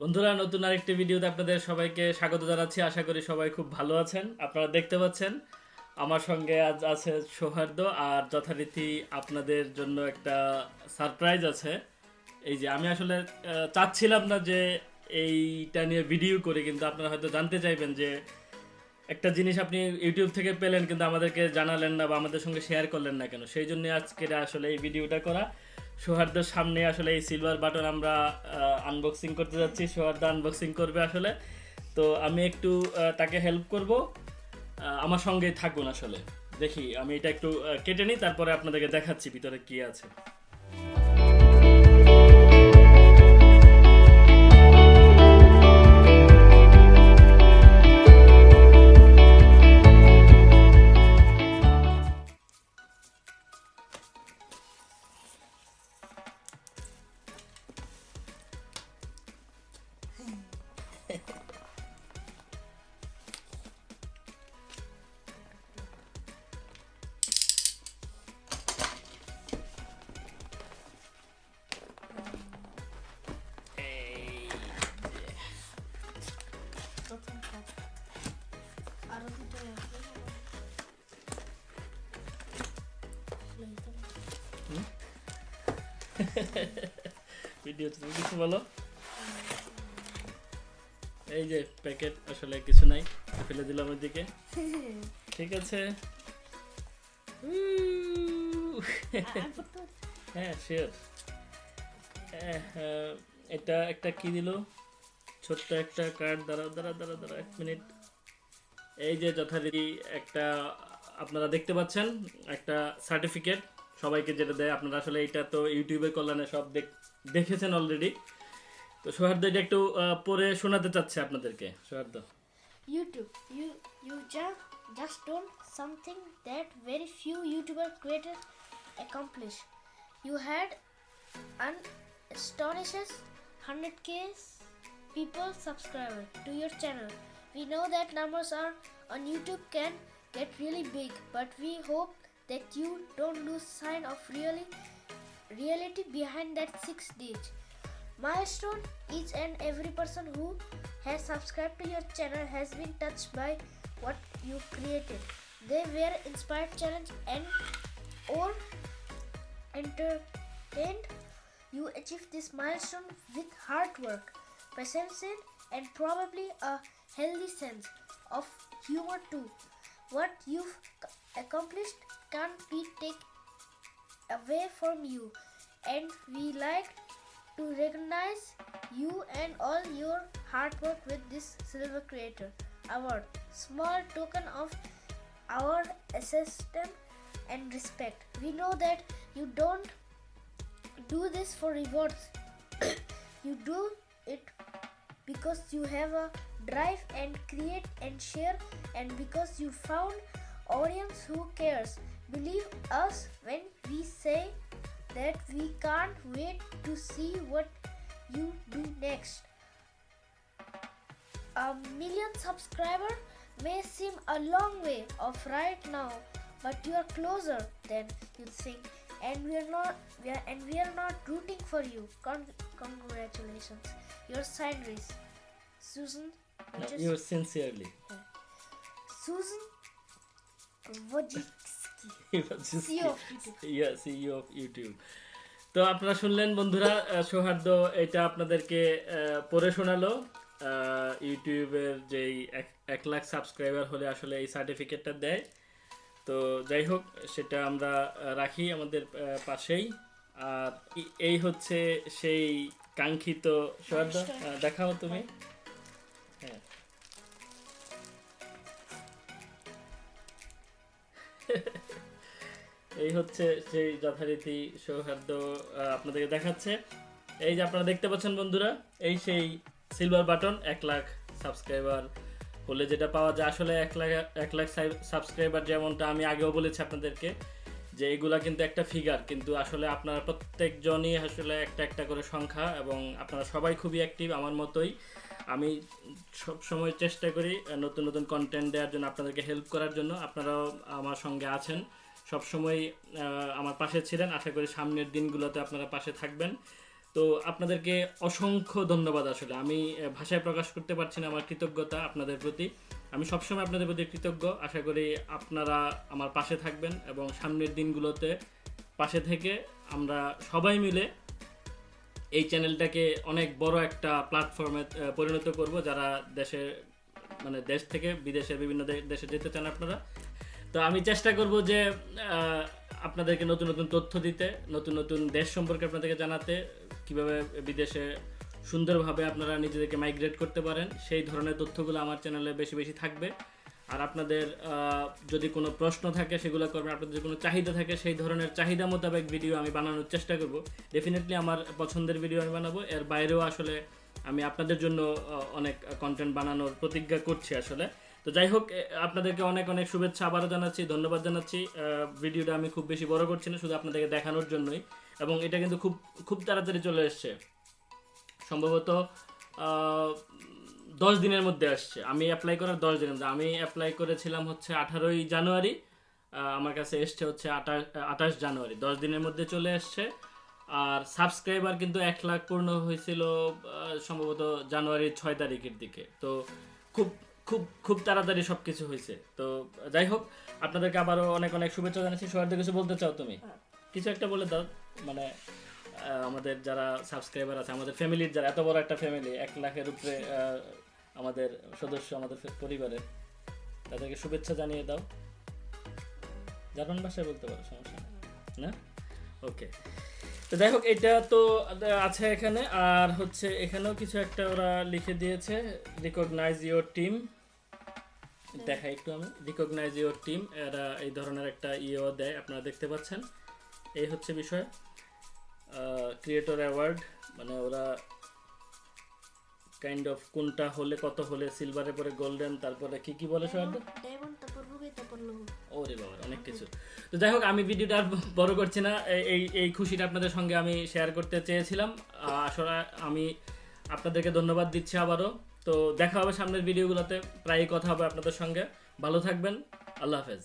বন্ধুরা, নতুন আরেকটি ভিডিওতে আপনাদের সবাইকে স্বাগত জানাচ্ছি। আশা করি সবাই খুব ভালো আছেন। আপনারা দেখতে পাচ্ছেন আমার সঙ্গে আজ আছে সৌহার্দ্য, আর যথারীতি আপনাদের জন্য একটা সারপ্রাইজ আছে। এই যে আমি আসলে চাচ্ছিলাম না যে এইটা নিয়ে ভিডিও করি, কিন্তু আপনারা হয়তো জানতে চাইবেন যে একটা জিনিস আপনি ইউটিউব থেকে পেলেন কিন্তু আমাদেরকে জানালেন না বা আমাদের সঙ্গে শেয়ার করলেন না কেন। সেই জন্য আজকে আসলে এই ভিডিওটা করা। সৌহার্দ্যর সামনে আসলে এই সিলভার বাটন আমরা আনবক্সিং করতে যাচ্ছি। সৌহার্দ্য আনবক্সিং করবে আসলে, তো আমি একটু তাকে হেল্প করব। আমার সঙ্গেই থাকুন। আসলে দেখি আমি এটা একটু কেটে নিই, তারপরে আপনাদেরকে দেখাচ্ছি ভিতরে কি আছে। ভিডিও তুমি কিছু বলো। এই যে প্যাকেট, আসলে কিছু নাই, ফেলে দিলাম ওইদিকে। ঠিক আছে, হ্যাঁ শিওর। এটা একটা কি দিল, ছোট্ট একটা কার্ড। দাঁড়া 1 মিনিট। এই যে যথারীতি একটা, আপনারা দেখতে পাচ্ছেন একটা সার্টিফিকেট সবাইকে যেটা দেয়। আপনারা আসলে এটা তো ইউটিউবের কল্যাণে সব দেখেছেন অলরেডি। তো সৌহার্দ্য এটা একটু পড়ে শোনাতে চাচ্ছে আপনাদেরকে। সৌহার্দ্য, YouTube, you just done something that very few YouTuber creators accomplish. You had an astonishing 100k people subscriber to your channel. We know that numbers are on YouTube can get really big, but we hope that you don't lose sight of reality behind that 6 digit milestone. Each and every person who has subscribed to your channel has been touched by what you created. They were inspired, challenged, and or entertained. You achieved this milestone with hard work, patience, and probably a healthy sense of humor too. What you've accomplished can't be taken away from you, and we like to recognize you and all your hard work with this Silver Creator Award, small token of our assistance and respect. We know that you don't do this for rewards. You do it because you have a drive and create and share, and because you found audience who cares. Believe us when we say that we can't wait to see what you do next. A million subscriber may seem a long way off right now, but you are closer than you think, and we are not rooting for you. Congratulations, your sign is Susan. yours sincerely. Susan Wojcicki, CEO of YouTube. Yeah, CEO of YouTube. তো আপনারা শুনলেন বন্ধুরা, সৌহার্দ্য এটা আপনাদেরকে পড়ে শোনালো। ইউটিউবের যেই 1 লাখ সাবস্ক্রাইবার হলে আসলে এই সার্টিফিকেটটা দেয়। তো যাই হোক, সেটা আমরা রাখি আমাদের পাশেই। আর এই হচ্ছে সেই কাঙ্ক্ষিত। সৌহার্দ্য দেখাও তুমি। হ্যাঁ, এই হচ্ছে সেই যথারীতি সৌহার্দ্য আপনাদেরকে দেখাচ্ছে। এই যে আপনারা দেখতে পাচ্ছেন বন্ধুরা, এই সেই সিলভার বাটন। 1 লাখ সাবস্ক্রাইবার হলে যেটা পাওয়া যায়, আসলে 1 লাখ সাবস্ক্রাইবার, যেমনটা আমি আগেও বলেছি আপনাদেরকে যে এগুলা কিন্তু একটা ফিগার, কিন্তু আসলে আপনারা প্রত্যেকজনই আসলে একটা একটা করে সংখ্যা, এবং আপনারা সবাই খুবই অ্যাক্টিভ আমার মতোই। আমি সব সময় চেষ্টা করি নতুন নতুন কন্টেন্ট দেওয়ার জন্য, আপনাদেরকে হেল্প করার জন্য। আপনারাও আমার সঙ্গে আছেন, সবসময় আমার পাশে ছিলেন। আশা করি সামনের দিনগুলোতে আপনারা পাশে থাকবেন। তো তো আপনাদেরকে অসংখ্য ধন্যবাদ। আসলে আমি ভাষায় প্রকাশ করতে পারছি না আমার কৃতজ্ঞতা আপনাদের প্রতি। আমি সবসময় আপনাদের প্রতি কৃতজ্ঞ। আশা করি আপনারা আমার পাশে থাকবেন এবং সামনের দিনগুলোতে পাশে থেকে আমরা সবাই মিলে এই চ্যানেলটাকে অনেক বড় একটা প্ল্যাটফর্মে পরিণত করব। যারা দেশে মানে দেশ থেকে বিদেশের বিভিন্ন দেশে যেতে চান আপনারা, তো আমি চেষ্টা করব যে আপনাদেরকে নতুন নতুন তথ্য দিতে, নতুন নতুন দেশ সম্পর্কে আপনাদেরকে জানাতে, কিভাবে বিদেশে সুন্দরভাবে আপনারা নিজেদেরকে মাইগ্রেট করতে পারেন সেই ধরনের তথ্যগুলো আমার চ্যানেলে বেশি বেশি থাকবে। আর আপনাদের যদি কোনো প্রশ্ন থাকে সেগুলো করবেন, আপনাদের যদি কোনো চাহিদা থাকে সেই ধরনের চাহিদা মোতাবেক ভিডিও আমি বানানোর চেষ্টা করব। ডেফিনেটলি আমার পছন্দের ভিডিও আমি বানাবো। এর বাইরেও আসলে আমি আপনাদের জন্য অনেক কন্টেন্ট বানানোর প্রতিজ্ঞা করছি আসলে। তো যাই হোক, আপনাদেরকে অনেক অনেক শুভেচ্ছা আবারও জানাচ্ছি, ধন্যবাদ জানাচ্ছি। ভিডিওটা আমি খুব বেশি বড় করছি না, শুধু আপনাদেরকে দেখানোর জন্যই। এবং এটা কিন্তু খুব খুব তাড়াতাড়ি চলে এসছে, সম্ভবত 10 দিনের মধ্যে আসছে। আমি অ্যাপ্লাই করার 10 দিনের মধ্যে, আমি অ্যাপ্লাই করেছিলাম হচ্ছে 18ই জানুয়ারি, আমার কাছে এসছে হচ্ছে 28 জানুয়ারি, 10 দিনের মধ্যে চলে এসছে। আর সাবস্ক্রাইবার কিন্তু 1 লাখ পূর্ণ হয়েছিল সম্ভবত জানুয়ারির 6 তারিখের দিকে। তো খুব খুব খুব তাড়াতাড়ি সব কিছু হয়েছে। তো যাই হোক, আপনাদেরকে আবারও অনেক অনেক শুভেচ্ছা জানাচ্ছি। সবার কিছু বলতে চাও তুমি? কিছু একটা বলে দাও, মানে আমাদের যারা সাবস্ক্রাইবার আছে, আমাদের ফ্যামিলির যারা, এত বড় একটা ফ্যামিলি, 1 লাখের উপরে আমাদের সদস্য, আমাদের পরিবারের, তাদেরকে শুভেচ্ছা জানিয়ে দাও। জার্মান ভাষায় বলতে পারো, সমস্যা না? ওকে, তো যাই হোক, এটা তো আছে এখানে। আর হচ্ছে এখানেও কিছু একটা ওরা লিখে দিয়েছে, রিকগনাইজ ইওর টিম। দেখাই একটু আমি, রিকগনাইজ ইওর টিম। এরা এই ধরনের একটা ইয়েও দেয়, আপনারা দেখতে পাচ্ছেন। এই হচ্ছে বিষয়। ক্রিয়েটর অ্যাওয়ার্ড, মানে ওরা কাইন্ড অফ কোনটা হলে কত হলে, সিলভারে পরে গোল্ডেন, তারপরে কি কি বলে সব, ডায়মন্ড, তারপর রুবি, তারপর লোহো। ওরে বাবা, অনেক কিছু। তো যাই হোক, আমি ভিডিওটা আর বড় করছি না, এই এই খুশিটা আপনাদের সঙ্গে আমি শেয়ার করতে চেয়েছিলাম। আসলে আমি আপনাদেরকে ধন্যবাদ দিচ্ছি আবারও। তো দেখা হবে সামনের ভিডিওগুলোতে, প্রায়ই কথা হবে আপনাদের সঙ্গে। ভালো থাকবেন, আল্লাহ হাফেজ।